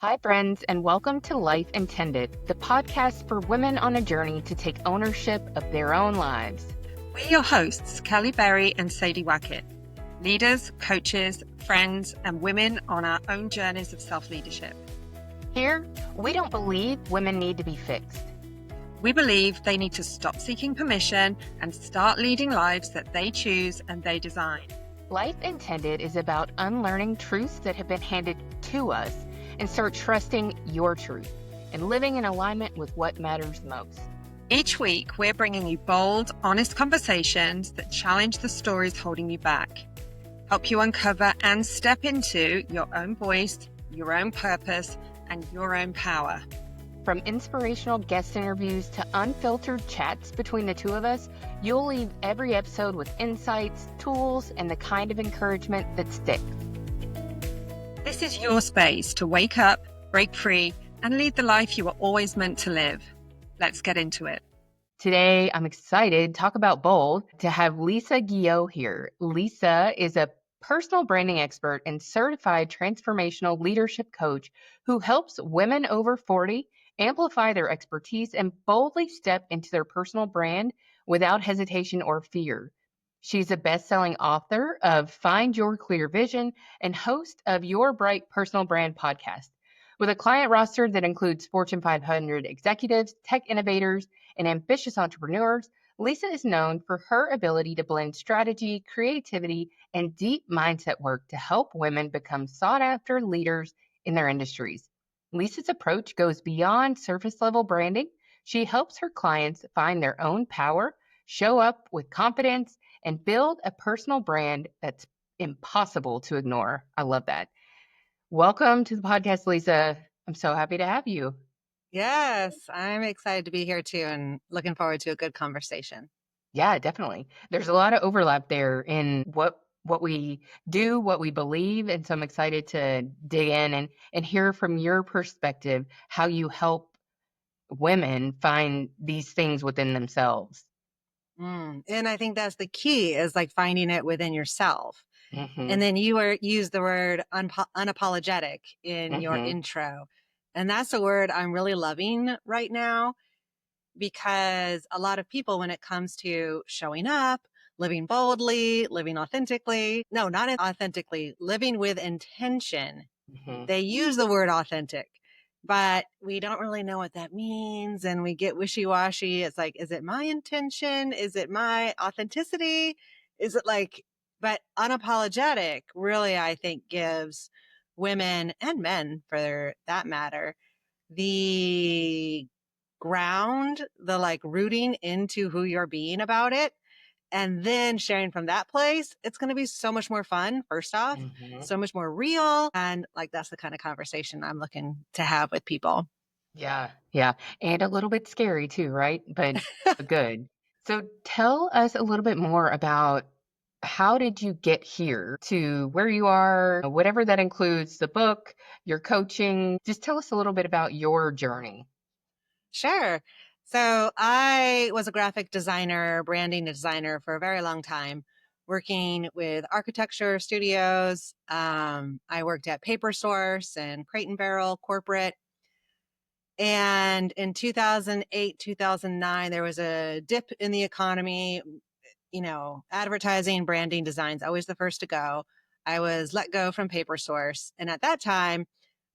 Hi, friends, and welcome to Life Intended, the podcast for women on a journey to take ownership of their own lives. We're your hosts, Kelly Berry and Sadie Wackett, leaders, coaches, friends, and women on our own journeys of self-leadership. Here, we don't believe women need to be fixed. We believe they need to stop seeking permission and start leading lives that they choose and they design. Life Intended is about unlearning truths that have been handed to us and start trusting your truth and living in alignment with what matters most. Each week, we're bringing you bold, honest conversations that challenge the stories holding you back, help you uncover and step into your own voice, your own purpose, and your own power. From inspirational guest interviews to unfiltered chats between the two of us, you'll leave every episode with insights, tools, and the kind of encouragement that sticks. This is your space to wake up, break free, and lead the life you were always meant to live. Let's get into it. Today, I'm excited to talk about bold to have Lisa Guillot here. Lisa is a personal branding expert and certified transformational leadership coach who helps women over 40 amplify their expertise and boldly step into their personal brand without hesitation or fear. She's a best-selling author of Find Your Clear Vision and host of Your Bright Personal Brand podcast. With a client roster that includes Fortune 500 executives, tech innovators, and ambitious entrepreneurs, Lisa is known for her ability to blend strategy, creativity, and deep mindset work to help women become sought-after leaders in their industries. Lisa's approach goes beyond surface-level branding. She helps her clients find their own power, show up with confidence, and build a personal brand that's impossible to ignore. I love that. Welcome to the podcast, Lisa. I'm so happy to have you. Yes, I'm excited to be here too and looking forward to a good conversation. Yeah, definitely. There's a lot of overlap there in what we do, what we believe, and so I'm excited to dig in and hear from your perspective how you help women find these things within themselves. And I think that's the key is like finding it within yourself. Mm-hmm. And then you used the word unapologetic in your Mm-hmm. intro. And that's a word I'm really loving right now because a lot of people, when it comes to showing up, living boldly, living authentically, no, not authentically, living with intention, Mm-hmm. they use the word authentic, but we don't really know what that means. And we get wishy-washy. It's like, is it my intention? Is it my authenticity? Is it like, but unapologetic really, I think, gives women and men for that matter, the ground, the like rooting into who you're being about it. And then sharing from that place, it's going to be so much more fun, first off, Mm-hmm. so much more real. And like, that's the kind of conversation I'm looking to have with people. Yeah, yeah. And a little bit scary too, right? But good. So tell us a little bit more about how did you get here to where you are, whatever that includes, the book, your coaching. Just tell us a little bit about your journey. Sure. So I was a graphic designer, branding designer for a very long time, working with architecture studios. I worked at Paper Source and Crate and Barrel corporate. And in 2008, 2009, there was a dip in the economy, advertising, branding, designs, always the first to go. I was let go from Paper Source. And at that time,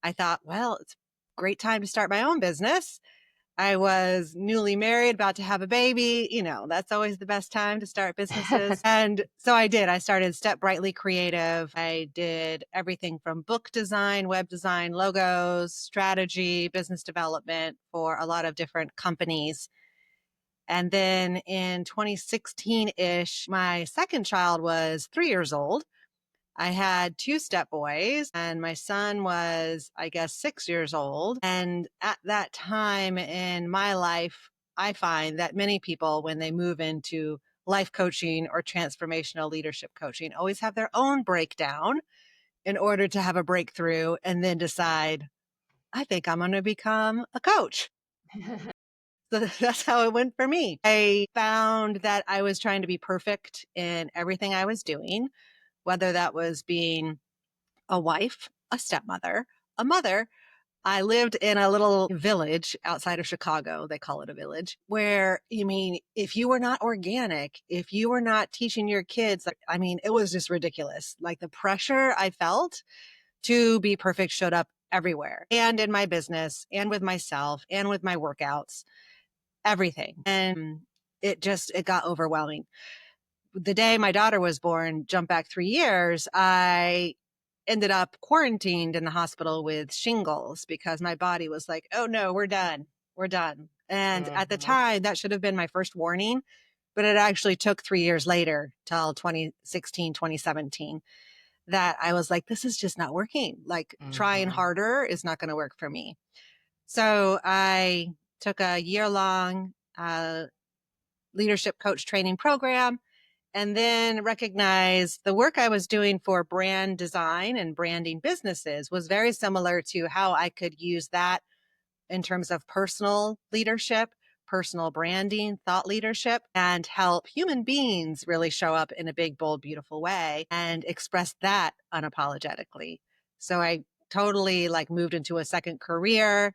I thought, well, it's a great time to start my own business. I was newly married, about to have a baby. That's always the best time to start businesses. And so I did. I started Step Brightly Creative. I did everything from book design, web design, logos, strategy, business development for a lot of different companies. And then in 2016-ish, my second child was 3 years old. I had 2 step boys and my son was, I guess, 6 years old. And at that time in my life, I find that many people, when they move into life coaching or transformational leadership coaching, always have their own breakdown in order to have a breakthrough and then decide, I think I'm going to become a coach. So that's how it went for me. I found that I was trying to be perfect in everything I was doing, whether that was being a wife, a stepmother, a mother, I lived in a little village outside of Chicago. They call it a village where, if you were not organic, if you were not teaching your kids, it was just ridiculous. Like the pressure I felt to be perfect showed up everywhere and in my business and with myself and with my workouts, everything. And it got overwhelming. The day my daughter was born, jump back 3 years, I ended up quarantined in the hospital with shingles because my body was like, oh no, we're done. We're done. And at the Mhm. time, that should have been my first warning, but it actually took 3 years later till 2016, 2017 that I was like, this is just not working. Like trying Mhm. harder is not going to work for me. So I took a year-long leadership coach training program and then recognized the work I was doing for brand design and branding businesses was very similar to how I could use that in terms of personal leadership, personal branding, thought leadership, and help human beings really show up in a big, bold, beautiful way and express that unapologetically. So I totally moved into a second career.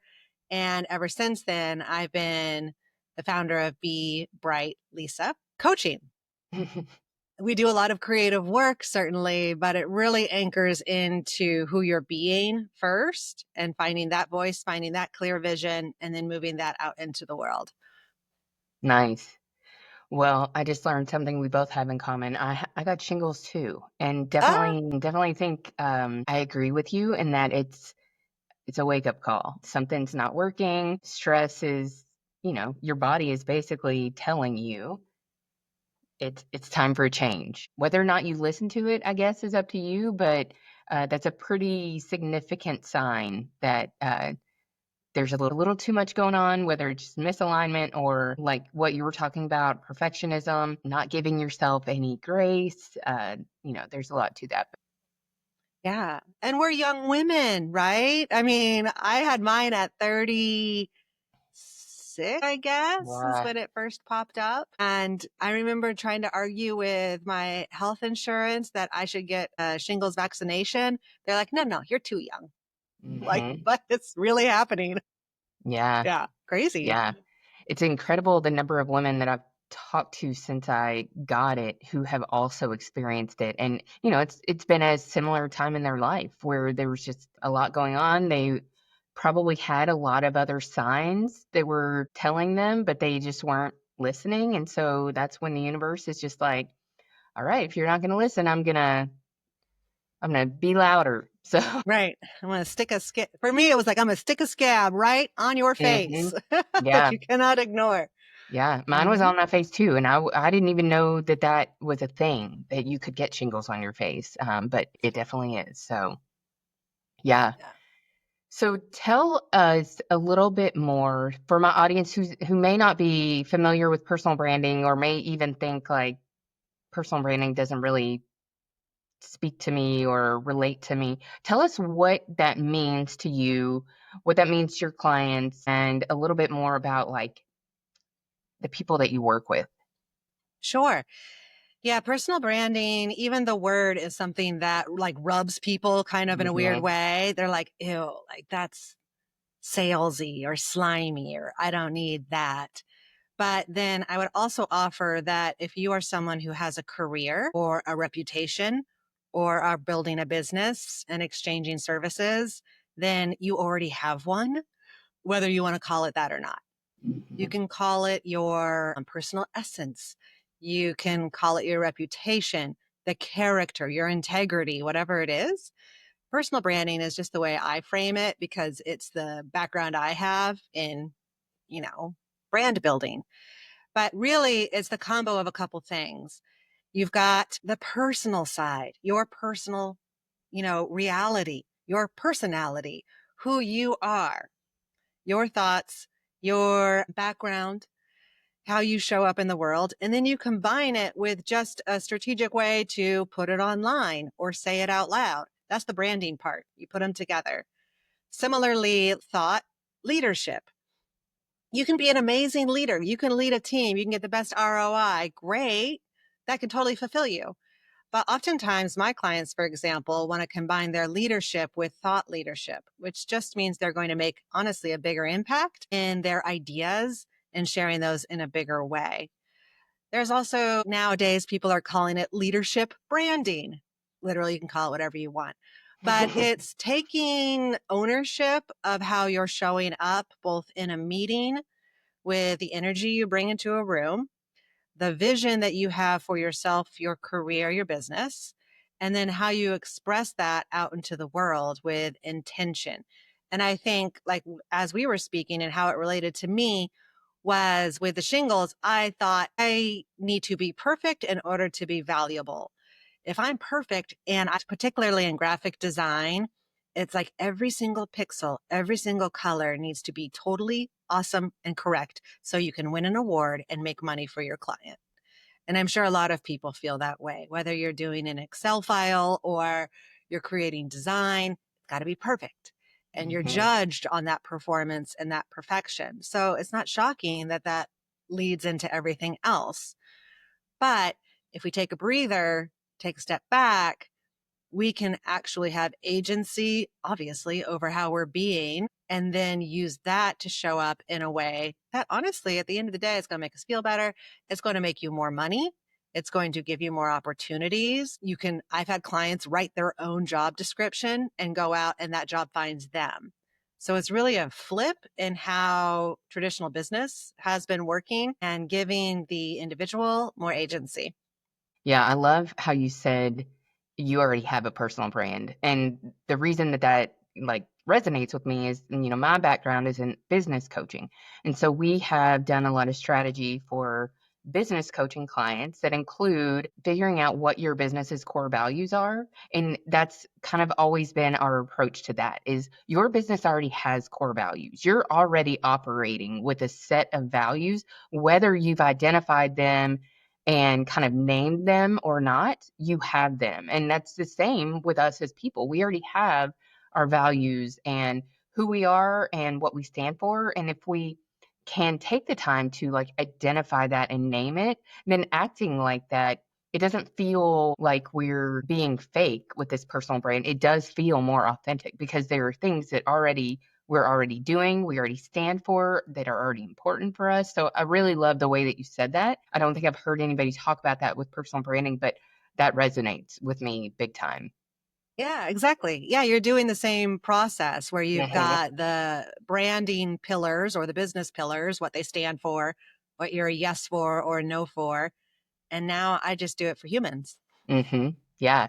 And ever since then, I've been the founder of Be Bright Lisa Coaching. We do a lot of creative work, certainly, but it really anchors into who you're being first and finding that voice, finding that clear vision, and then moving that out into the world. Nice. Well, I just learned something we both have in common. I got shingles too, and Ah, definitely think I agree with you in that it's a wake up call. Something's not working. Stress is, your body is basically telling you it's time for a change. Whether or not you listen to it, I guess, is up to you. But that's a pretty significant sign that there's a little too much going on, whether it's just misalignment or like what you were talking about, perfectionism, not giving yourself any grace. There's a lot to that. yeah. And we're young women, right? I had mine at 36, I guess, is Wow. when it first popped up. And I remember trying to argue with my health insurance that I should get a shingles vaccination. They're like, no, no, you're too young. Like, Hmm. but it's really happening. Yeah. Yeah. Crazy. Yeah. It's incredible the number of women that I've talked to since I got it who have also experienced it. And, it's been a similar time in their life where there was just a lot going on. They probably had a lot of other signs that were telling them, but they just weren't listening. And so that's when the universe is just like, all right, if you're not going to listen, I'm going to be louder. So, Right. I'm going to stick a scab. For me, it was like, I'm going to stick a scab right on your mhm. face that Yeah. you cannot ignore. Yeah, mine was Hmm. on my face too, and I didn't even know that that was a thing, that you could get shingles on your face, but it definitely is. So, yeah. Yeah. So tell us a little bit more for my audience who may not be familiar with personal branding or may even think like personal branding doesn't really speak to me or relate to me. Tell us what that means to you, what that means to your clients, and a little bit more about like the people that you work with. Sure. Yeah. Personal branding, even the word is something that rubs people kind of in a weird Hmm. way. They're like, ew, like that's salesy or slimy, or I don't need that. But then I would also offer that if you are someone who has a career or a reputation or are building a business and exchanging services, then you already have one, whether you want to call it that or not. You Hmm. can call it your personal essence. You can call it your reputation, the character, your integrity, whatever it is. Personal branding is just the way I frame it because it's the background I have in, you know, brand building. But really, it's the combo of a couple things. You've got the personal side, your personal, reality, your personality, who you are, your thoughts, your background, how you show up in the world. And then you combine it with just a strategic way to put it online or say it out loud. That's the branding part. You put them together. Similarly, thought leadership. You can be an amazing leader. You can lead a team. You can get the best ROI. Great. That can totally fulfill you. But oftentimes, my clients, for example, want to combine their leadership with thought leadership, which just means they're going to make, honestly, a bigger impact in their ideas and sharing those in a bigger way. There's also nowadays, people are calling it leadership branding. Literally, you can call it whatever you want. But it's taking ownership of how you're showing up, both in a meeting with the energy you bring into a room, the vision that you have for yourself, your career, your business, and then how you express that out into the world with intention. And I think, like, as we were speaking and how it related to me, was with the shingles, I thought I need to be perfect in order to be valuable. If I'm perfect, and I, particularly in graphic design, it's like every single pixel, every single color needs to be totally awesome and correct so you can win an award and make money for your client. And I'm sure a lot of people feel that way, whether you're doing an Excel file or you're creating design, it's got to be perfect. And you're Mhm. judged on that performance and that perfection. So it's not shocking that that leads into everything else. But if we take a breather, take a step back, we can actually have agency, obviously, over how we're being, and then use that to show up in a way that, honestly, at the end of the day, it's going to make us feel better. It's going to make you more money. It's going to give you more opportunities. I've had clients write their own job description and go out, and that job finds them. So it's really a flip in how traditional business has been working and giving the individual more agency. Yeah, I love how you said you already have a personal brand. And the reason that like resonates with me is, my background is in business coaching. And so we have done a lot of strategy for business coaching clients that include figuring out what your business's core values are. And that's kind of always been our approach to that is your business already has core values. You're already operating with a set of values, whether you've identified them and kind of named them or not, you have them. And that's the same with us as people. We already have our values and who we are and what we stand for. And if we can take the time to like identify that and name it, then acting like that, it doesn't feel like we're being fake with this personal brand. It does feel more authentic because there are things that we're already doing, we already stand for, that are already important for us. So I really love the way that you said that. I don't think I've heard anybody talk about that with personal branding, but that resonates with me big time. Yeah, exactly. Yeah, you're doing the same process where you've Mhm. got the branding pillars or the business pillars, what they stand for, what you're a yes for or a no for. And now I just do it for humans. Mhm. Yeah.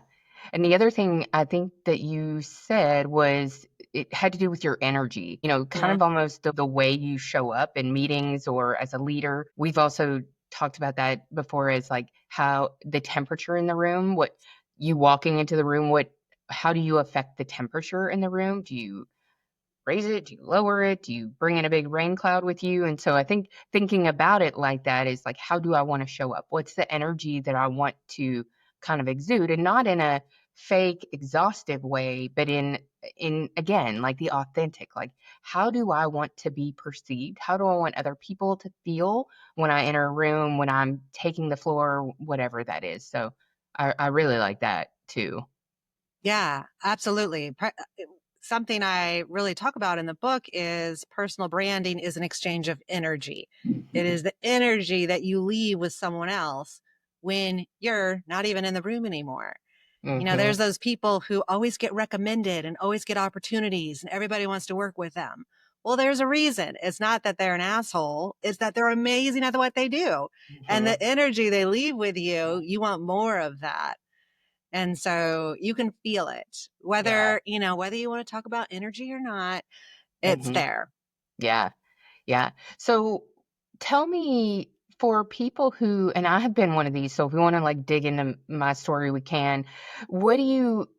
And the other thing I think that you said was it had to do with your energy, kind Yeah. of almost the way you show up in meetings or as a leader. We've also talked about that before as like how the temperature in the room, what you walking into the room, how do you affect the temperature in the room? Do you raise it? Do you lower it? Do you bring in a big rain cloud with you? And so I think thinking about it like that is like, how do I want to show up? What's the energy that I want to kind of exude? And not in a fake, exhaustive way, but in again, like the authentic, like how do I want to be perceived? How do I want other people to feel when I enter a room, when I'm taking the floor, whatever that is. So I really like that too. Yeah, absolutely. Something I really talk about in the book is personal branding is an exchange of energy. It is the energy that you leave with someone else when you're not even in the room anymore. Hmm. There's those people who always get recommended and always get opportunities and everybody wants to work with them. Well, there's a reason. It's not that they're an asshole. It's that they're amazing at what they do. And Hmm. the energy they leave with you, you want more of that. And so you can feel it, Yeah. whether you want to talk about energy or not, it's Hmm. there. Yeah. Yeah. So tell me for people who, and I have been one of these, so if we want to like dig into my story, we can. What do you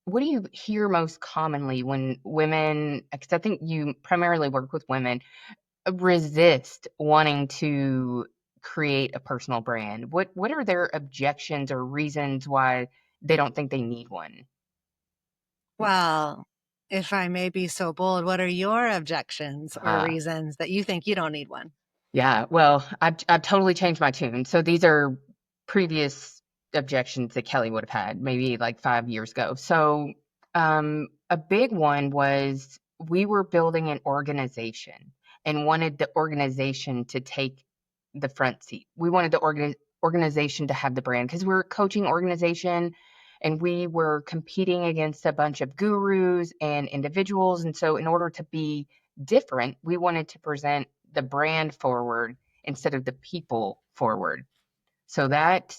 what do you hear most commonly when women, because I think you primarily work with women, resist wanting to create a personal brand? What are their objections or reasons why they don't think they need one? Well, if I may be so bold, what are your objections or Uh, reasons that you think you don't need one? yeah, well, I've totally changed my tune. So these are previous objections that Kelly would have had maybe like 5 years ago. So, a big one was we were building an organization and wanted the organization to take the front seat. We wanted the organization to have the brand because we were a coaching organization and we were competing against a bunch of gurus and individuals. And so, in order to be different, we wanted to present the brand forward instead of the people forward. So, that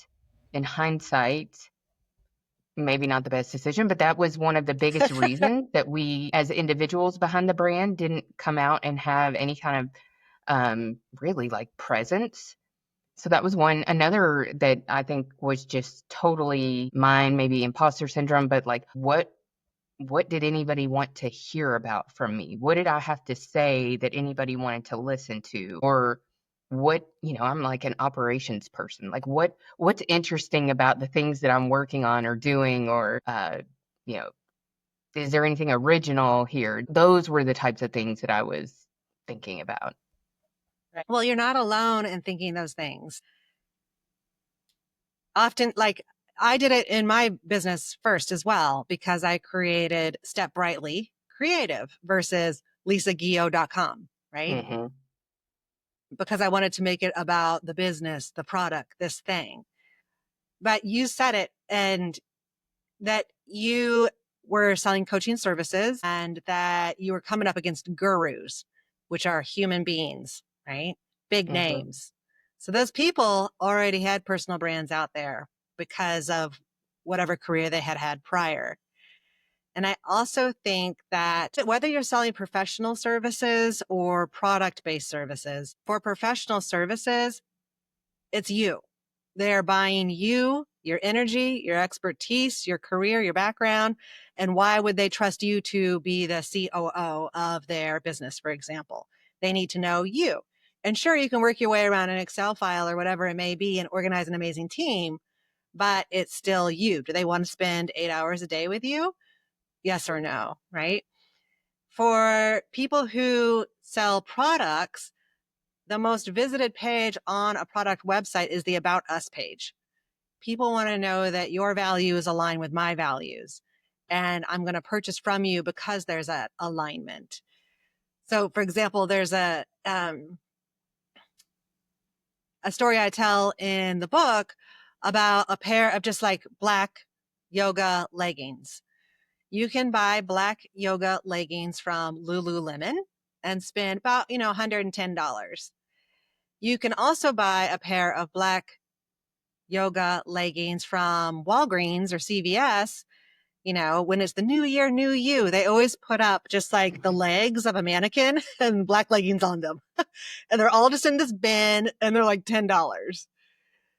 in hindsight, maybe not the best decision, but that was one of the biggest reasons that we, as individuals behind the brand, didn't come out and have any kind of really like presence. So that was one. Another that I think was just totally mine, maybe imposter syndrome, but like what did anybody want to hear about from me? What did I have to say that anybody wanted to listen to? Or what, I'm like an operations person. Like what's interesting about the things that I'm working on or doing or you know, is there anything original here? Those were the types of things that I was thinking about. Right. Well, you're not alone in thinking those things. Often, like I did it in my business first as well, because I created Step Brightly Creative versus lisaguillot.com, right? Mhm. Because I wanted to make it about the business, the product, this thing. But you said it, and that you were selling coaching services and that you were coming up against gurus, which are human beings, right? Big Mhm. names. So those people already had personal brands out there because of whatever career they had had prior. And I also think that whether you're selling professional services or product based services, for professional services, it's you. They're buying you, your energy, your expertise, your career, your background. And why would they trust you to be the COO of their business, for example? They need to know you. And sure, you can work your way around an Excel file or whatever it may be and organize an amazing team, but it's still you. Do they want to spend 8 hours a day with you? Yes or no, right? For people who sell products, the most visited page on a product website is the About Us page. People want to know that your values align with my values, and I'm going to purchase from you because there's that alignment. So, for example, there's a story I tell in the book about a pair of just like black yoga leggings. You can buy black yoga leggings from Lululemon and spend about, $110. You can also buy a pair of black yoga leggings from Walgreens or CVS. When it's the new year, new you, they always put up just like the legs of a mannequin and black leggings on them. And they're all just in this bin and they're like $10.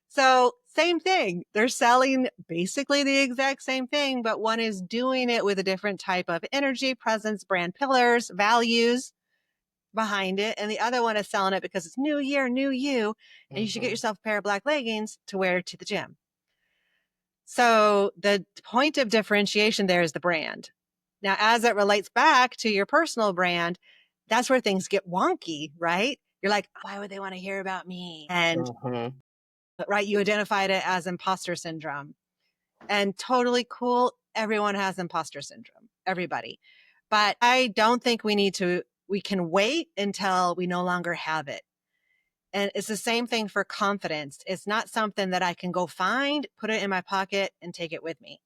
So same thing. They're selling basically the exact same thing, but one is doing it with a different type of energy, presence, brand pillars, values behind it. And the other one is selling it because it's new year, new you. And you should get Mhm. yourself a pair of black leggings to wear to the gym. So the point of differentiation there is the brand. Now, as it relates back to your personal brand, that's where things get wonky, right? You're like, why would they want to hear about me? And Mhm. right, you identified it as imposter syndrome, and totally cool. Everyone has imposter syndrome, everybody. But I don't think we can wait until we no longer have it. And it's the same thing for confidence. It's not something that I can go find, put it in my pocket, and take it with me.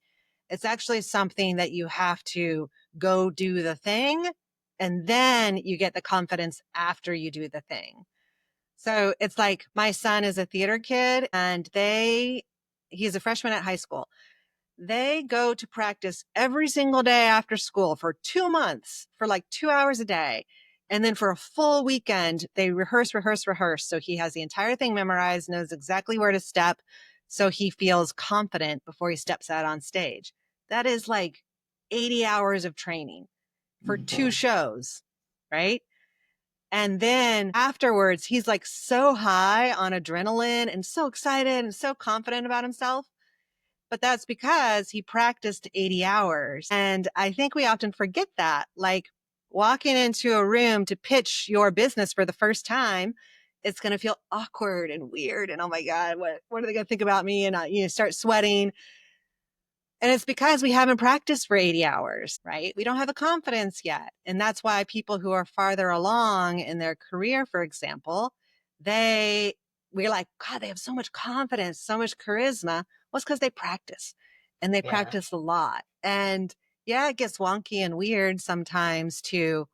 It's actually something that you have to go do the thing, and then you get the confidence after you do the thing. So it's like my son is a theater kid and he's a freshman at high school. They go to practice every single day after school for 2 months for like 2 hours a day. And then for a full weekend, they rehearse, rehearse, rehearse. So he has the entire thing memorized, knows exactly where to step. So he feels confident before he steps out on stage. That is like 80 hours of training for two Mhm. shows, right? And then afterwards, he's like so high on adrenaline and so excited and so confident about himself. But that's because he practiced 80 hours. And I think we often forget that. Like walking into a room to pitch your business for the first time, it's going to feel awkward and weird. And oh my God, what are they going to think about me? And start sweating. And it's because we haven't practiced for 80 hours, right? We don't have the confidence yet. And that's why people who are farther along in their career, for example, we're like, God, they have so much confidence, so much charisma. Well, it's because they practice and they Yeah. practice a lot. And yeah, it gets wonky and weird sometimes too.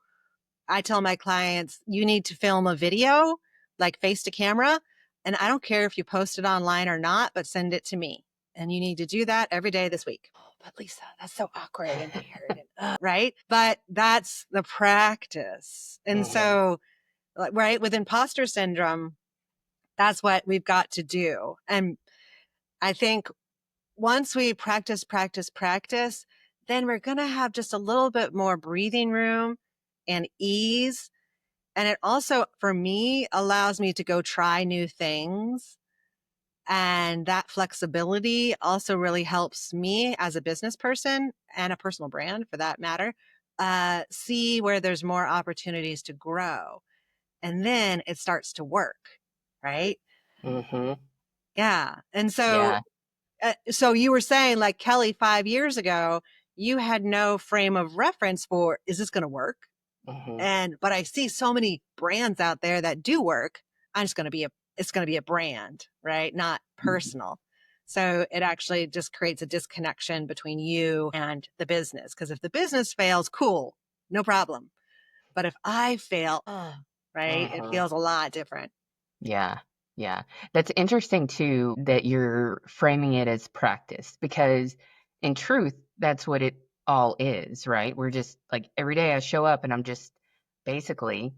I tell my clients, you need to film a video, like face to camera. And I don't care if you post it online or not, but send it to me. And you need to do that every day this week. Oh, but Lisa, that's so awkward and weird, right? But that's the practice. And Mhm. so, right, with imposter syndrome, that's what we've got to do. And I think once we practice, then we're going to have just a little bit more breathing room and ease. And it also, for me, allows me to go try new things. And that flexibility also really helps me as a business person and a personal brand for that matter, see where there's more opportunities to grow. And then it starts to work, right? Mhm. Yeah. And Yeah. so you were saying, like Kelly, 5 years ago, you had no frame of reference for, is this going to work? Mhm. But I see so many brands out there that do work. I'm just going to be it's going to be a brand, right? Not personal. So it actually just creates a disconnection between you and the business. Because if the business fails, cool, no problem. But if I fail, right, it Mhm. feels a lot different. Yeah. Yeah. That's interesting too that you're framing it as practice because in truth, that's what it all is, right? We're just like every day I show up and I'm just basically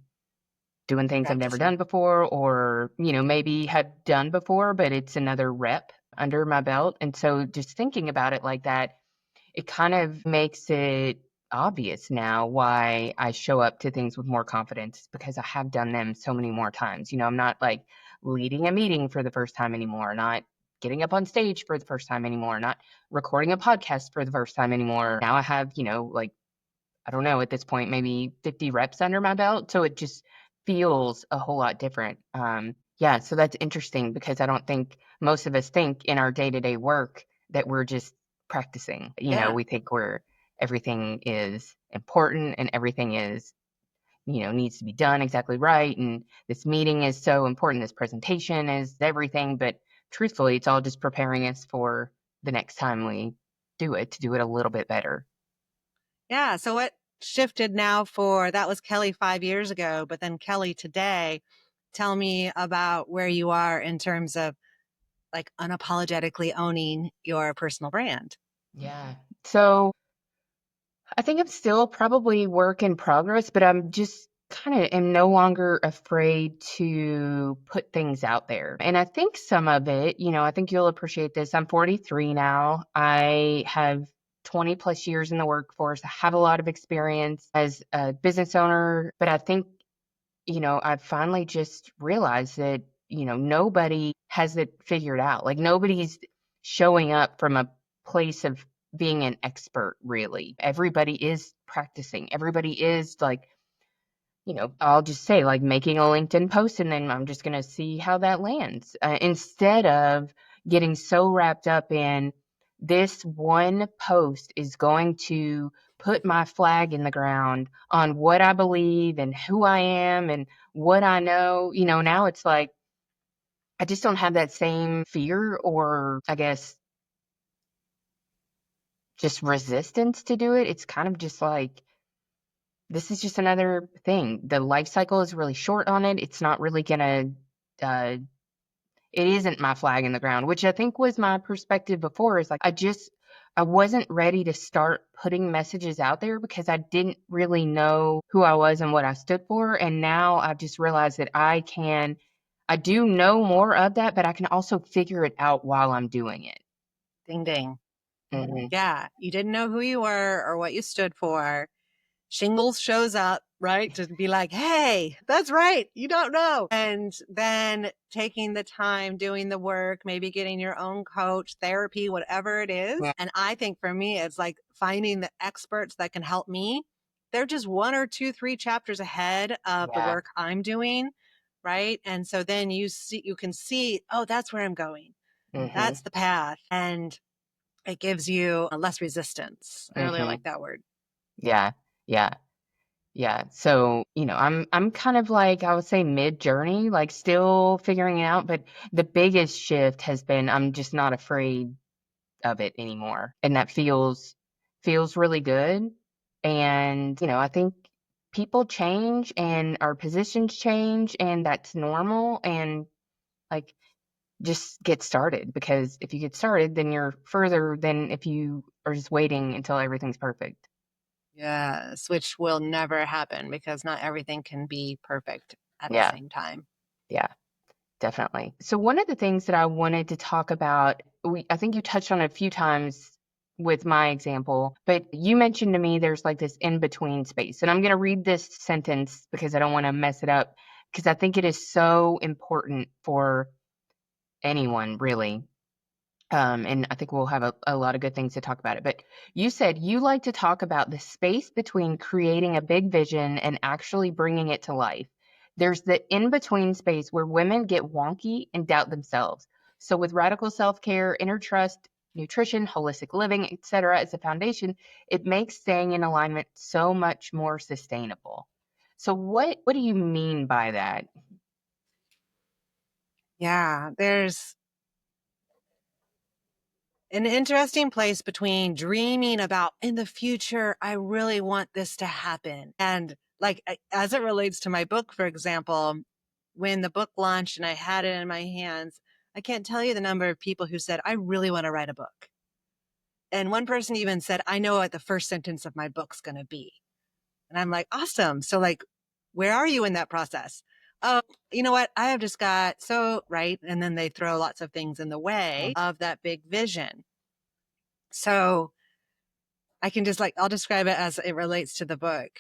doing things I've never Practicing. done before or, maybe had done before, but it's another rep under my belt. And so just thinking about it like that, it kind of makes it obvious now why I show up to things with more confidence because I have done them so many more times. I'm not like leading a meeting for the first time anymore, not getting up on stage for the first time anymore, not recording a podcast for the first time anymore. Now I have, like I don't know, at this point, maybe 50 reps under my belt. So it just feels a whole lot different. Yeah, so that's interesting because I don't think most of us think in our day to day work that we're just practicing. Yeah. We think everything is important and everything is, needs to be done exactly right. And this meeting is so important. This presentation is everything. But truthfully, it's all just preparing us for the next time we do it to do it a little bit better. Yeah. So what shifted now for that was Kelly 5 years ago, but then Kelly today, tell me about where you are in terms of like unapologetically owning your personal brand. Yeah. So I think I'm still probably work in progress, but I'm just kind of am no longer afraid to put things out there. And I think some of it, I think you'll appreciate this. I'm 43 now. I have 20 plus years in the workforce. I have a lot of experience as a business owner, but I think I've finally just realized that, nobody has it figured out. Like nobody's showing up from a place of being an expert, really. Everybody is practicing. Everybody is like, I'll just say like making a LinkedIn post and then I'm just going to see how that lands instead of getting so wrapped up in this one post is going to put my flag in the ground on what I believe and who I am and what I know. Now it's like I just don't have that same fear or I guess just resistance to do it. It's kind of just like this is just another thing. The life cycle is really short on it. It's not really gonna it isn't my flag in the ground, which I think was my perspective before is like I wasn't ready to start putting messages out there because I didn't really know who I was and what I stood for. And now I've just realized that I do know more of that, but I can also figure it out while I'm doing it. Ding ding. Hmm. Yeah. You didn't know who you were or what you stood for. Shingles shows up, right? To be like, hey, that's right. You don't know. And then taking the time, doing the work, maybe getting your own coach, therapy, whatever it is. Yeah. And I think for me, it's like finding the experts that can help me. They're just one or two, three chapters ahead of the Yeah. work I'm doing. right? And so then you can see, oh, that's where I'm going. Mm-hmm. That's the path. And it gives you less resistance. I really Mm-hmm. like that word. Yeah. Yeah. Yeah. So, I'm kind of like, I would say mid-journey, like still figuring it out, but the biggest shift has been I'm just not afraid of it anymore. And that feels really good. And, I think people change and our positions change and that's normal and like just get started because if you get started then you're further than if you are just waiting until everything's perfect. Yes, which will never happen because not everything can be perfect at the Yeah. same time. Yeah. Definitely. So one of the things that I wanted to talk about, I think you touched on it a few times with my example, but you mentioned to me there's like this in between space. And I'm going to read this sentence because I don't want to mess it up because I think it is so important for anyone, really. And I think we'll have a lot of good things to talk about it. But you said you like to talk about the space between creating a big vision and actually bringing it to life. There's the in between space where women get wonky and doubt themselves. So, with radical self care, inner trust, nutrition, holistic living, etc., as a foundation, it makes staying in alignment so much more sustainable. So, what do you mean by that? Yeah, there's an interesting place between dreaming about in the future, I really want this to happen. And like, as it relates to my book, for example, when the book launched and I had it in my hands, I can't tell you the number of people who said, I really want to write a book. And one person even said, I know what the first sentence of my book's going to be. And I'm like, awesome. So like, where are you in that process? Oh, you know what? I have just got so right. And then they throw lots of things in the way of that big vision. So I can just like, I'll describe it as it relates to the book.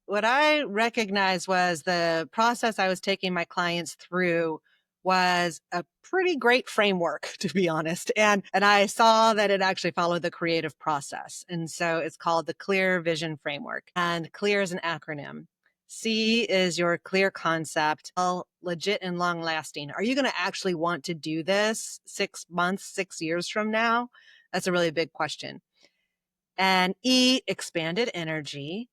What I recognized was the process I was taking my clients through was a pretty great framework, to be honest. And I saw that it actually followed the creative process. And so it's called the Clear Vision Framework. And CLEAR is an acronym. C is your clear concept, L, legit and long lasting. Are you going to actually want to do this 6 months, 6 years from now? That's a really big question. And E, expanded energy.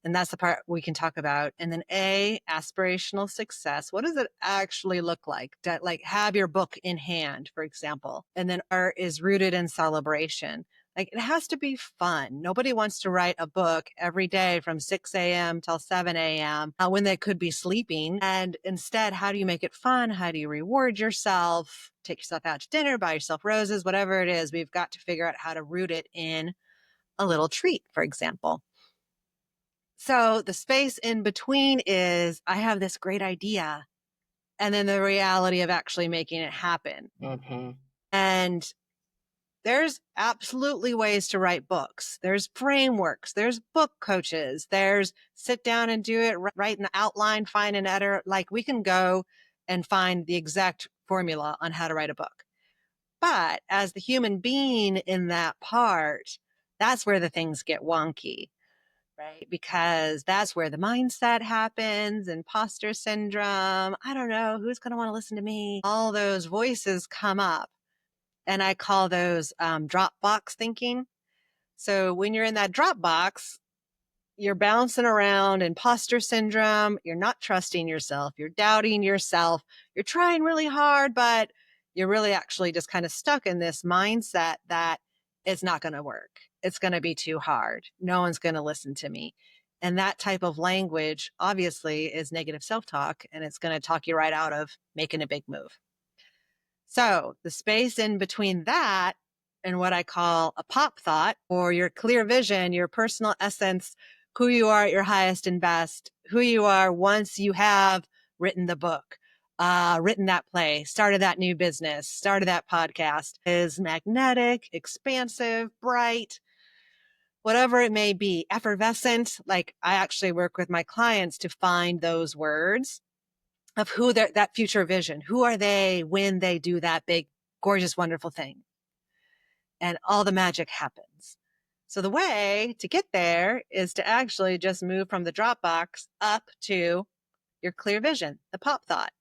And that's the part we can talk about. And then A, aspirational success. What does it actually look like? Like have your book in hand, for example. And then R is rooted in celebration. Like it has to be fun. Nobody wants to write a book every day from 6 a.m. till 7 a.m. When they could be sleeping. And instead, how do you make it fun? How do you reward yourself? Take yourself out to dinner, buy yourself roses, whatever it is. We've got to figure out how to root it in a little treat, for example. So the space in between is I have this great idea and then the reality of actually making it happen. Mm-hmm. And there's absolutely ways to write books. There's frameworks, there's book coaches, there's sit down and do it, write an outline, find an editor. Like we can go and find the exact formula on how to write a book. But as the human being in that part, that's where the things get wonky, right? Because that's where the mindset happens, imposter syndrome. I don't know who's going to want to listen to me. All those voices come up. And I call those drop box thinking. So when you're in that drop box, you're bouncing around imposter syndrome. You're not trusting yourself. You're doubting yourself. You're trying really hard, but you're really actually just kind of stuck in this mindset that it's not going to work. It's going to be too hard. No one's going to listen to me. And that type of language obviously is negative self-talk, and it's going to talk you right out of making a big move. So the space in between that and what I call a pop thought or your clear vision, your personal essence, who you are at your highest and best, who you are once you have written the book, written that play, started that new business, started that podcast is magnetic, expansive, bright, whatever it may be, effervescent. Like I actually work with my clients to find those words of who that future vision, who are they when they do that big, gorgeous, wonderful thing. And all the magic happens. So the way to get there is to actually just move from the Dropbox up to your clear vision, the pop thought,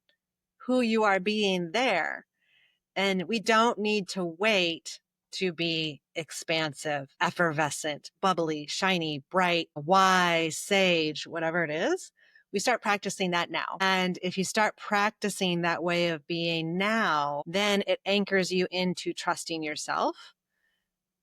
who you are being there. And we don't need to wait to be expansive, effervescent, bubbly, shiny, bright, wise, sage, whatever it is. We start practicing that now. And if you start practicing that way of being now, then it anchors you into trusting yourself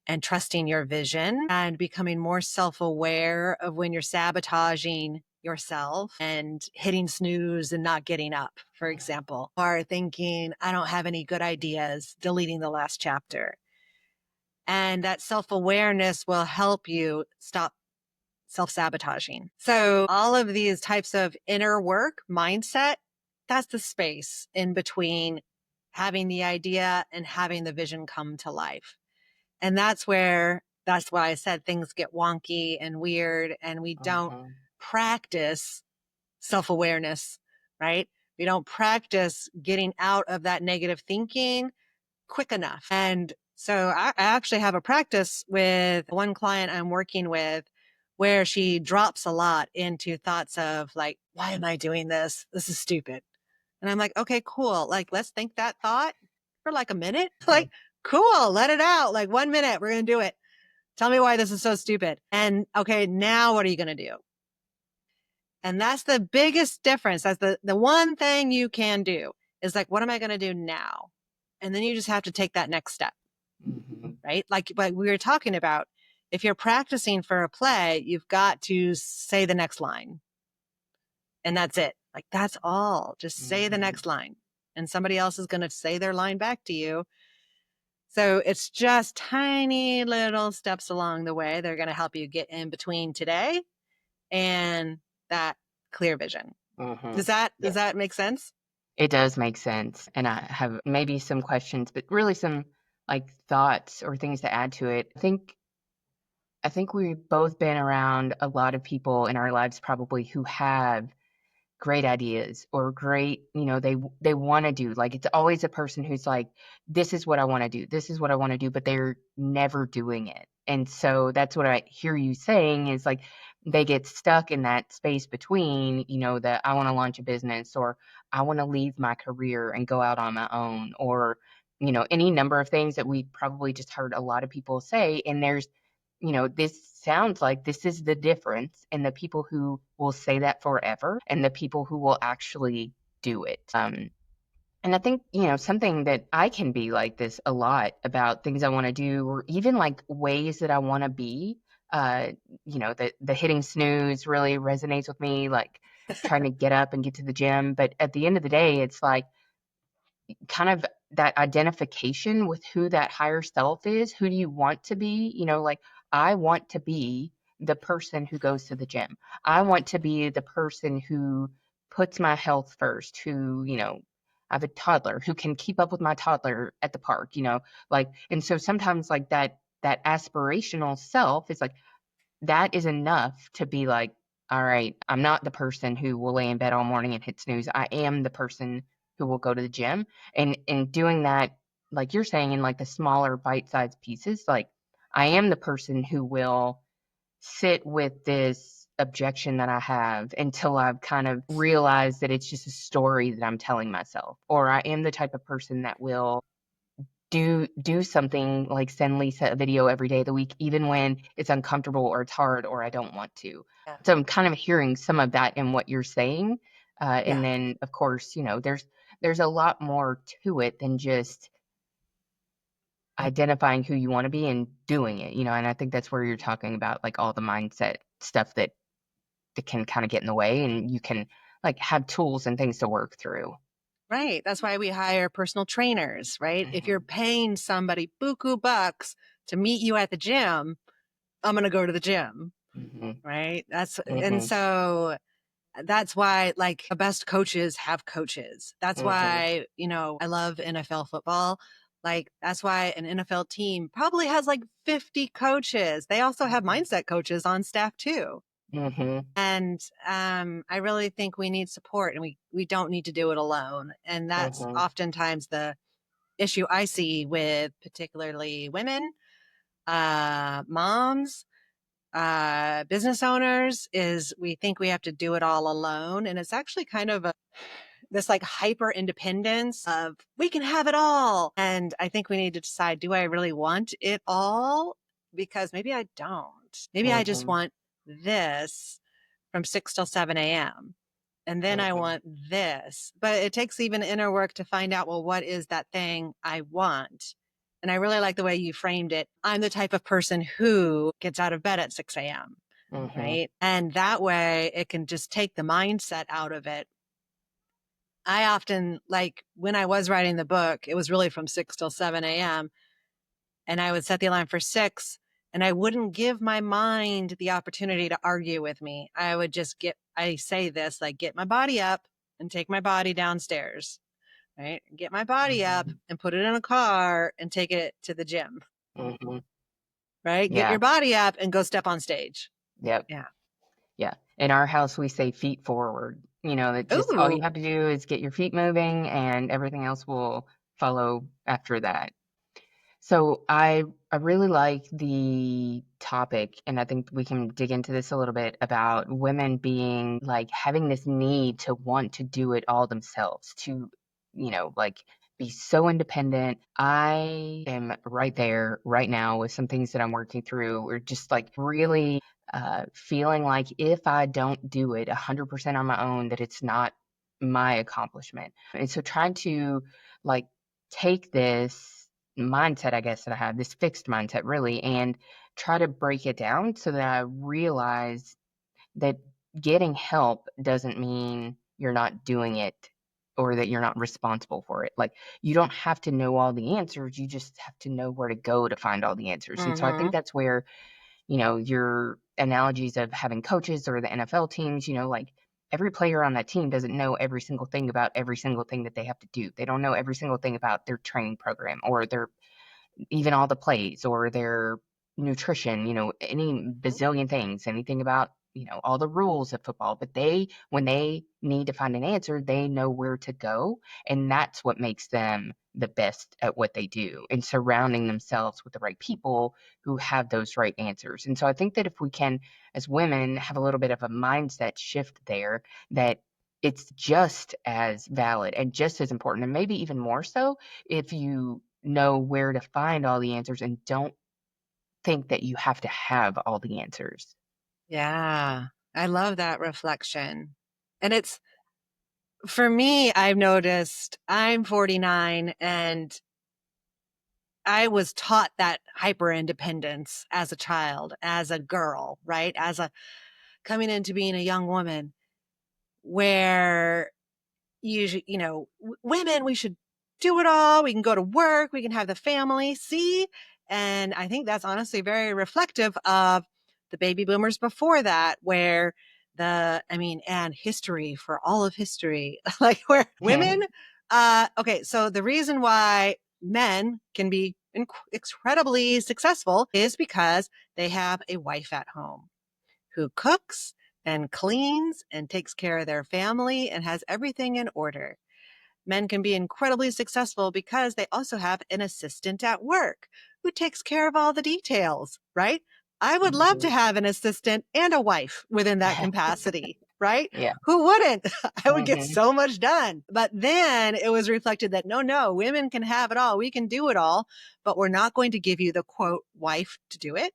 and trusting your vision and becoming more self-aware of when you're sabotaging yourself and hitting snooze and not getting up, for example, or thinking, I don't have any good ideas, deleting the last chapter. And that self-awareness will help you stop self-sabotaging. So all of these types of inner work, mindset, that's the space in between having the idea and having the vision come to life. And that's why I said things get wonky and weird and we don't practice self-awareness, right? We don't practice getting out of that negative thinking quick enough. And so I actually have a practice with one client I'm working with where she drops a lot into thoughts of like, why am I doing this? This is stupid. And I'm like, okay, cool. Like, let's think that thought for like a minute. Like, cool, let it out. Like 1 minute, we're going to do it. Tell me why this is so stupid. And okay, now what are you going to do? And that's the biggest difference. That's the one thing you can do is like, what am I going to do now? And then you just have to take that next step, right? Like we were talking about, if you're practicing for a play, you've got to say the next line. And that's it. Like, that's all. Just say the next line. And somebody else is going to say their line back to you. So it's just tiny little steps along the way. They're going to help you get in between today and that clear vision. Does that make sense? It does make sense. And I have maybe some questions, but really some like thoughts or things to add to it. I think we've both been around a lot of people in our lives probably who have great ideas or great, they want to do. Like it's always a person who's like, this is what I want to do. This is what I want to do, but they're never doing it. And so that's what I hear you saying is like they get stuck in that space between, that I want to launch a business or I want to leave my career and go out on my own or, any number of things that we probably just heard a lot of people say. And there's this sounds like this is the difference in the people who will say that forever and the people who will actually do it. And I think, something that I can be like this a lot about things I want to do or even like ways that I want to be. Uh, the hitting snooze really resonates with me, like trying to get up and get to the gym. But at the end of the day, it's like kind of that identification with who that higher self is. Who do you want to be? Like I want to be the person who goes to the gym. I want to be the person who puts my health first, who, I have a toddler who can keep up with my toddler at the park, like, and so sometimes like that aspirational self is like, that is enough to be like, all right, I'm not the person who will lay in bed all morning and hit snooze. I am the person who will go to the gym. And in doing that, like you're saying, in like the smaller bite-sized pieces, like I am the person who will sit with this objection that I have until I've kind of realized that it's just a story that I'm telling myself. Or I am the type of person that will do something like send Lisa a video every day of the week, even when it's uncomfortable or it's hard or I don't want to. Yeah. So I'm kind of hearing some of that in what you're saying. And Yeah. then of course, there's a lot more to it than just identifying who you want to be and doing it, and I think that's where you're talking about like all the mindset stuff that can kind of get in the way and you can like have tools and things to work through. Right. That's why we hire personal trainers, right? If you're paying somebody buku bucks to meet you at the gym, I'm going to go to the gym. Right. And so that's why like the best coaches have coaches. That's why, I love NFL football. Like that's why an NFL team probably has like 50 coaches. They also have mindset coaches on staff too. And I really think we need support and we don't need to do it alone. And that's oftentimes the issue I see with particularly women, moms, business owners is we think we have to do it all alone. And it's actually kind of this like hyper independence of we can have it all. And I think we need to decide, do I really want it all? Because maybe I don't. Maybe I just Mm-hmm. want this from 6 till 7 a.m. And then I Mm-hmm. want this. But it takes even inner work to find out, well, what is that thing I want? And I really like the way you framed it. I'm the type of person who gets out of bed at 6 a.m. Mm-hmm. Right. And that way it can just take the mindset out of it. I often, like when I was writing the book, it was really from 6 till 7 a.m. And I would set the alarm for 6 and I wouldn't give my mind the opportunity to argue with me. I would just I say this, like get my body up and take my body downstairs, right? Get my body up Mm-hmm. and put it in a car and take it to the gym, Mm-hmm. right? Get Yeah. your body up and go step on stage. Yep. Yeah. Yeah. In our house, we say feet forward. That just all Ooh. you have to do is get your feet moving and everything else will follow after that. So I really like the topic, and I think we can dig into this a little bit about women being like having this need to want to do it all themselves, to, like be so independent. I am right there right now with some things that I'm working through, or just like really feeling like if I don't do it 100% on my own, that it's not my accomplishment. And so trying to like take this mindset, I guess, that I have, this fixed mindset really, and try to break it down so that I realize that getting help doesn't mean you're not doing it or that you're not responsible for it. Like, you don't have to know all the answers, you just have to know where to go to find all the answers. And so I think Mm-hmm. that's where, your analogies of having coaches or the NFL teams, like every player on that team doesn't know every single thing about every single thing that they have to do. They don't know every single thing about their training program or their even all the plays or their nutrition, any bazillion things, anything about, all the rules of football. But when they need to find an answer, they know where to go. And that's what makes them the best at what they do and surrounding themselves with the right people who have those right answers. And so I think that if we can, as women, have a little bit of a mindset shift there, that it's just as valid and just as important, and maybe even more so if you know where to find all the answers and don't think that you have to have all the answers. Yeah. I love that reflection. And it's, for me, I've noticed I'm 49 and I was taught that hyper independence as a child, as a girl, right? As a coming into being a young woman where women, we should do it all. We can go to work. We can have the family. See? And I think that's honestly very reflective of the baby boomers before that, where and history for all of history, like where women, okay. So the reason why men can be incredibly successful is because they have a wife at home who cooks and cleans and takes care of their family and has everything in order. Men can be incredibly successful because they also have an assistant at work who takes care of all the details, right? I would love to Mhm. have an assistant and a wife within that capacity, right? Yeah. Who wouldn't? I would get Mhm. so much done. But then it was reflected that no, women can have it all. We can do it all, but we're not going to give you the quote wife to do it.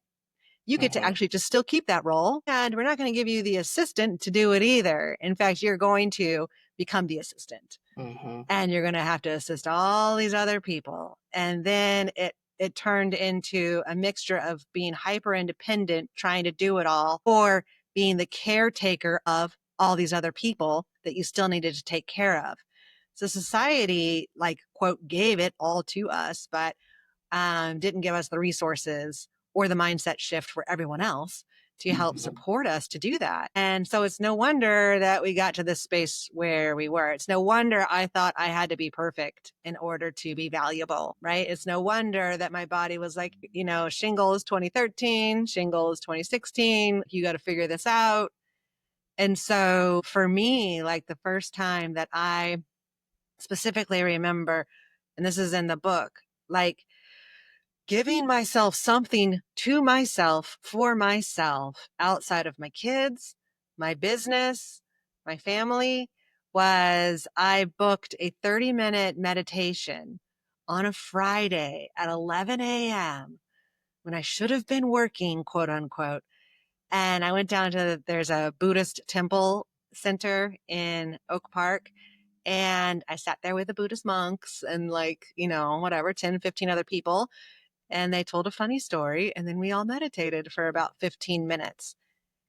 You get to Mhm. actually just still keep that role. And we're not going to give you the assistant to do it either. In fact, you're going to become the assistant Mhm. and you're going to have to assist all these other people. And then it turned into a mixture of being hyper independent, trying to do it all, or being the caretaker of all these other people that you still needed to take care of. So society, like, quote, gave it all to us, but didn't give us the resources or the mindset shift for everyone else to help Mhm. support us to do that. And so it's no wonder that we got to this space where we were. It's no wonder I thought I had to be perfect in order to be valuable, right? It's no wonder that my body was like, shingles 2013, shingles 2016. You got to figure this out. And so for me, like the first time that I specifically remember, and this is in the book, like giving myself something to myself for myself outside of my kids, my business, my family was I booked a 30-minute meditation on a Friday at 11 a.m. when I should have been working, quote unquote. And I went down to, there's a Buddhist temple center in Oak Park. And I sat there with the Buddhist monks and like, whatever, 10, 15 other people. And they told a funny story. And then we all meditated for about 15 minutes.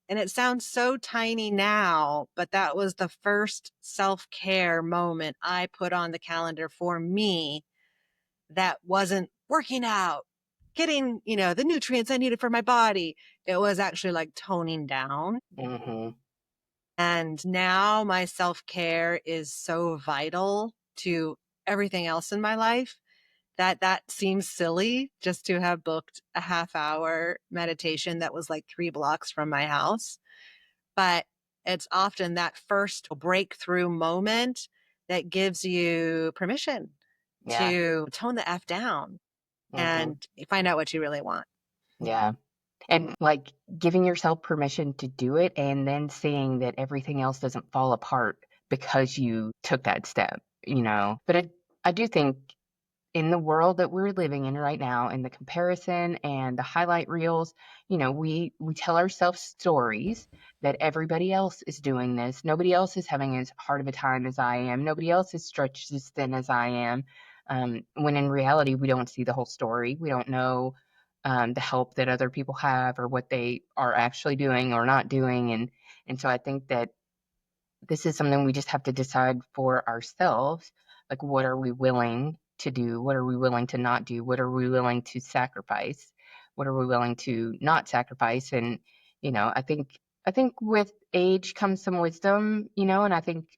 And it sounds so tiny now, but that was the first self-care moment I put on the calendar for me that wasn't working out, getting, the nutrients I needed for my body. It was actually like toning down. Mm-hmm. And now my self-care is so vital to everything else in my life that seems silly just to have booked a half-hour meditation that was like 3 blocks from my house. But it's often that first breakthrough moment that gives you permission Yeah. to tone the F down Mm-hmm. and find out what you really want. Yeah. And like giving yourself permission to do it and then seeing that everything else doesn't fall apart because you took that step. But I do think in the world that we're living in right now and the comparison and the highlight reels, we tell ourselves stories that everybody else is doing this. Nobody else is having as hard of a time as I am. Nobody else is stretched as thin as I am. When in reality, we don't see the whole story. We don't know the help that other people have or what they are actually doing or not doing. And so I think that this is something we just have to decide for ourselves. Like, what are we willing to do? What are we willing to not do? What are we willing to sacrifice? What are we willing to not sacrifice? And, I think with age comes some wisdom, and I think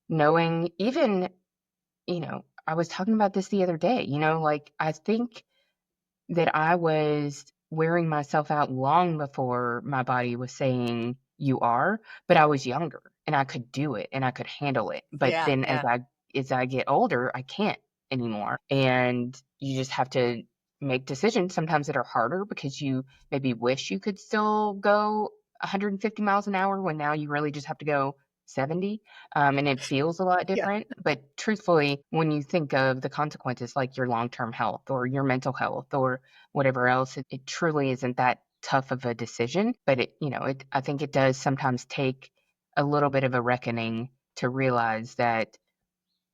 knowing even, I was talking about this the other day, like I think that I was wearing myself out long before my body was saying you are, but I was younger and I could do it and I could handle it. But Yeah, then as yeah. I get older, I can't anymore. And you just have to make decisions sometimes that are harder because you maybe wish you could still go 150 miles an hour when now you really just have to go 70. And it feels a lot Yeah. different. But truthfully, when you think of the consequences, like your long term health or your mental health or whatever else, it truly isn't that tough of a decision. But I think it does sometimes take a little bit of a reckoning to realize that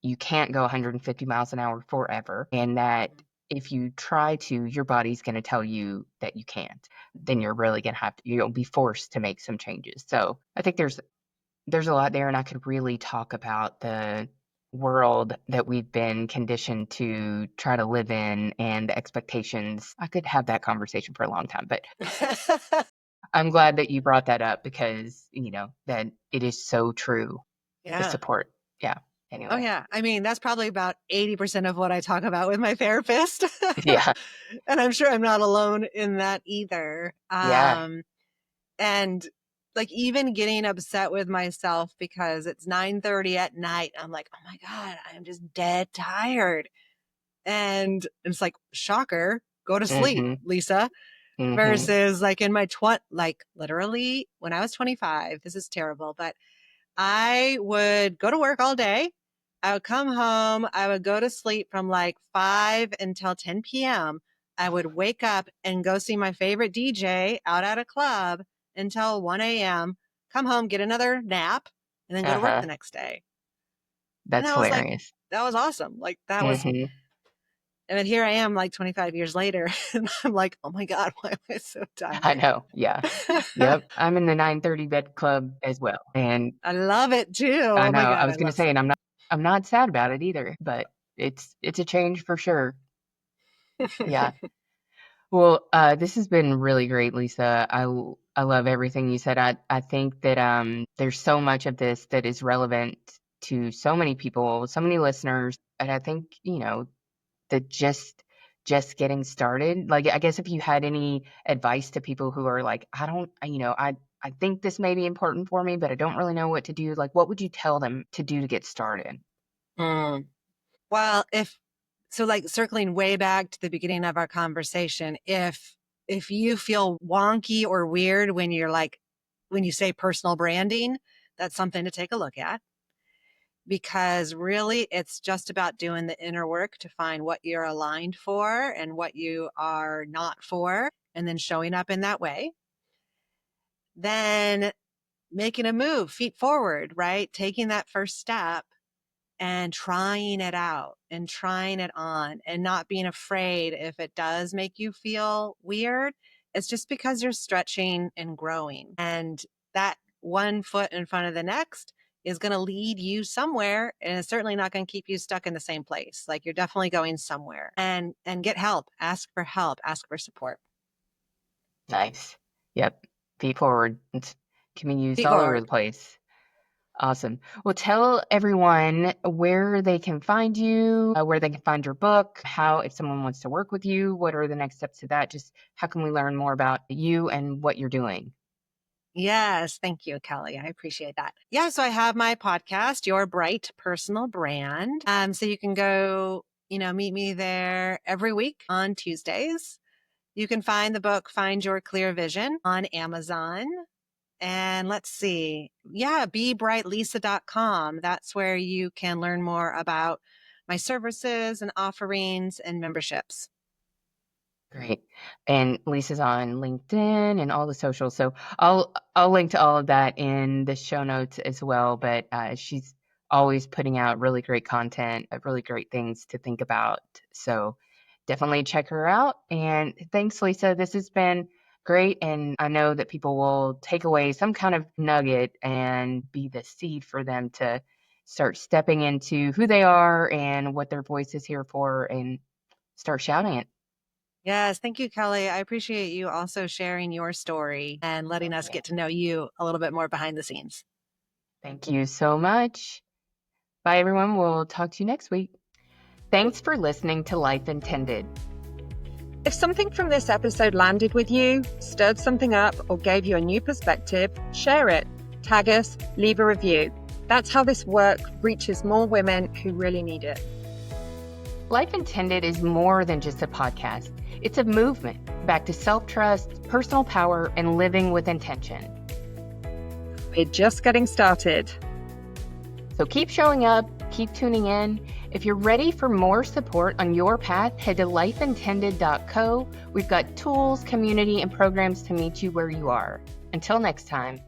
you can't go 150 miles an hour forever, and that if you try to, your body's going to tell you that you can't. Then you're really going to you'll be forced to make some changes. So I think there's a lot there, and I could really talk about the world that we've been conditioned to try to live in and the expectations. I could have that conversation for a long time, but I'm glad that you brought that up because, that it is so true. The Yeah. support. Yeah. Oh, Anyway. yeah. I mean, that's probably about 80% of what I talk about with my therapist. Yeah. And I'm sure I'm not alone in that either. Yeah. And like even getting upset with myself because it's 9:30 at night. I'm like, oh my God, I'm just dead tired. And it's like, shocker, go to sleep, Mhm. Lisa. Mhm. Versus like in my like literally when I was 25, this is terrible, but I would go to work all day. I would come home. I would go to sleep from like 5 until 10 p.m. I would wake up and go see my favorite DJ out at a club until 1 a.m., come home, get another nap, and then go to work the Uh-huh. next day. And That's hilarious. that was awesome. Like that was, Mhm. and then here I am like 25 years later, and I'm like, oh my God, why am I so I tired? know. Yeah. Yep. I'm in the 9:30 bed club as well. And I love it too. I Oh know my I God, I was going to love say, and sleeping. I'm not sad about it either, but it's a change for sure. Yeah. Well, this has been really great, Lisa. I love everything you said. I think that there's so much of this that is relevant to so many people, so many listeners, and I think that just getting started. Like, I guess if you had any advice to people who are like, I don't, I think this may be important for me, but I don't really know what to do. Like, what would you tell them to do to get started? Mm. Well, if So like circling way back to the beginning of our conversation, if you feel wonky or weird when you say personal branding, that's something to take a look at, because really it's just about doing the inner work to find what you're aligned for and what you are not for, and then showing up in that way. Then making a move, feet forward, right? Taking that first step and trying it out and trying it on and not being afraid if it does make you feel weird. It's just because you're stretching and growing. And that one foot in front of the next is going to lead you somewhere, and it's certainly not going to keep you stuck in the same place. Like, you're definitely going somewhere. And get help, ask for help, ask for support. Nice. Yep. Feet forward. It can be used Feet all over forward. the place. Awesome. Well, tell everyone where they can find you, where they can find your book, how, if someone wants to work with you, what are the next steps to that? Just how can we learn more about you and what you're doing? Yes. Thank you, Kelly. I appreciate that. Yeah. So I have my podcast, Your Bright Personal Brand. So you can go, meet me there every week on Tuesdays. You can find the book, Find Your Clear Vision, on Amazon. And let's see. Yeah. BeBrightLisa.com. That's where you can learn more about my services and offerings and memberships. Great. And Lisa's on LinkedIn and all the socials. So I'll link to all of that in the show notes as well. But she's always putting out really great content, really great things to think about. So definitely check her out. And thanks, Lisa. This has been great. And I know that people will take away some kind of nugget and be the seed for them to start stepping into who they are and what their voice is here for and start shouting it. Yes, thank you, Kelly. I appreciate you also sharing your story and letting us get to know you a little bit more behind the scenes. Thank you so much. Bye, everyone. We'll talk to you next week. Thanks for listening to Life Intended. If something from this episode landed with you, stirred something up, or gave you a new perspective, share it, tag us, leave a review. That's how this work reaches more women who really need it. Life Intended is more than just a podcast. It's a movement back to self-trust, personal power, and living with intention. We're just getting started. So keep showing up, keep tuning in. If you're ready for more support on your path, head to lifeintended.co. We've got tools, community, and programs to meet you where you are. Until next time.